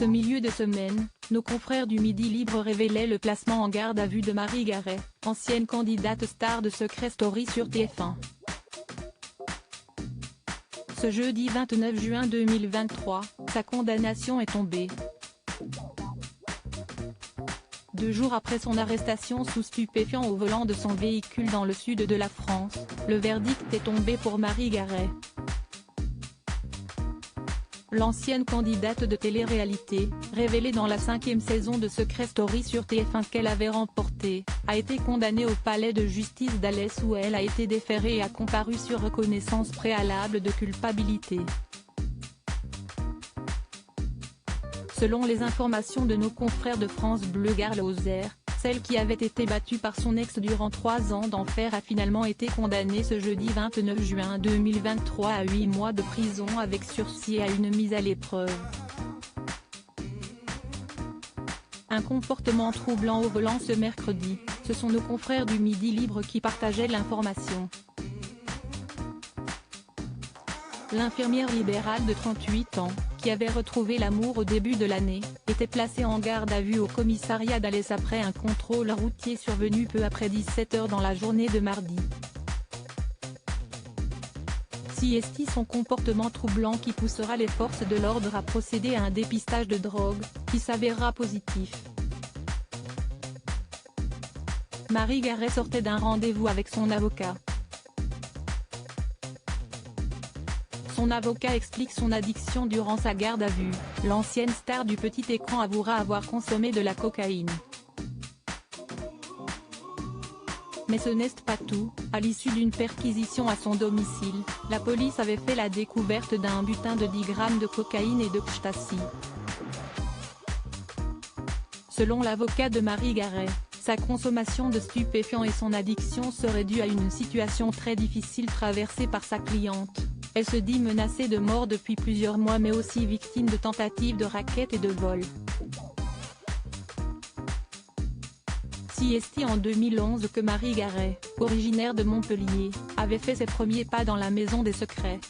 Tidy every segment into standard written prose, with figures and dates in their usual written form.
ce milieu de semaine, nos confrères du Midi Libre révélaient le placement en garde à vue de Marie Garet, ancienne candidate star de Secret Story sur TF1. Ce jeudi 29 juin 2023, sa condamnation est tombée. 2 jours après son arrestation sous stupéfiants au volant de son véhicule dans le sud de la France, le verdict est tombé pour Marie Garet. L'ancienne candidate de télé-réalité, révélée dans la 5e saison de Secret Story sur TF1 qu'elle avait remporté, a été condamnée au palais de justice d'Alès où elle a été déférée et a comparu sur reconnaissance préalable de culpabilité. Selon les informations de nos confrères de France Bleu Gare Lozère, celle qui avait été battue par son ex durant 3 ans d'enfer a finalement été condamnée ce jeudi 29 juin 2023 à 8 mois de prison avec sursis et à une mise à l'épreuve. Un comportement troublant au volant ce mercredi, ce sont nos confrères du Midi Libre qui partageaient l'information. L'infirmière libérale de 38 ans, qui avait retrouvé l'amour au début de l'année, était placée en garde à vue au commissariat d'Alès après un contrôle routier survenu peu après 17 h dans la journée de mardi. Si est son comportement troublant qui poussera les forces de l'ordre à procéder à un dépistage de drogue, qui s'avérera positif. Marie Garet sortait d'un rendez-vous avec son avocat. Son avocat explique son addiction durant sa garde à vue. L'ancienne star du petit écran avouera avoir consommé de la cocaïne. Mais ce n'est pas tout, à l'issue d'une perquisition à son domicile, la police avait fait la découverte d'un butin de 10 grammes de cocaïne et de ecstasy. Selon l'avocat de Marie Garet, sa consommation de stupéfiants et son addiction seraient dues à une situation très difficile traversée par sa cliente. Elle se dit menacée de mort depuis plusieurs mois mais aussi victime de tentatives de racket et de vol. C'est en 2011 que Marie Garet, originaire de Montpellier, avait fait ses premiers pas dans la maison des secrets.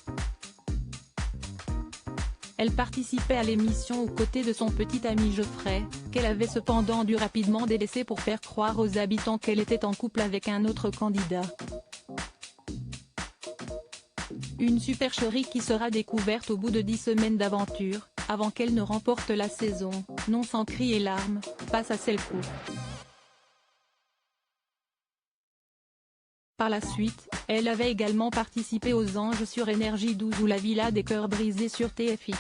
Elle participait à l'émission aux côtés de son petit ami Geoffrey, qu'elle avait cependant dû rapidement délaisser pour faire croire aux habitants qu'elle était en couple avec un autre candidat. Une supercherie qui sera découverte au bout de 10 semaines d'aventure, avant qu'elle ne remporte la saison, non sans cris et larmes, face à Selco. Par la suite, elle avait également participé aux Anges sur Énergie 12 ou La Villa des Cœurs Brisés sur TFX.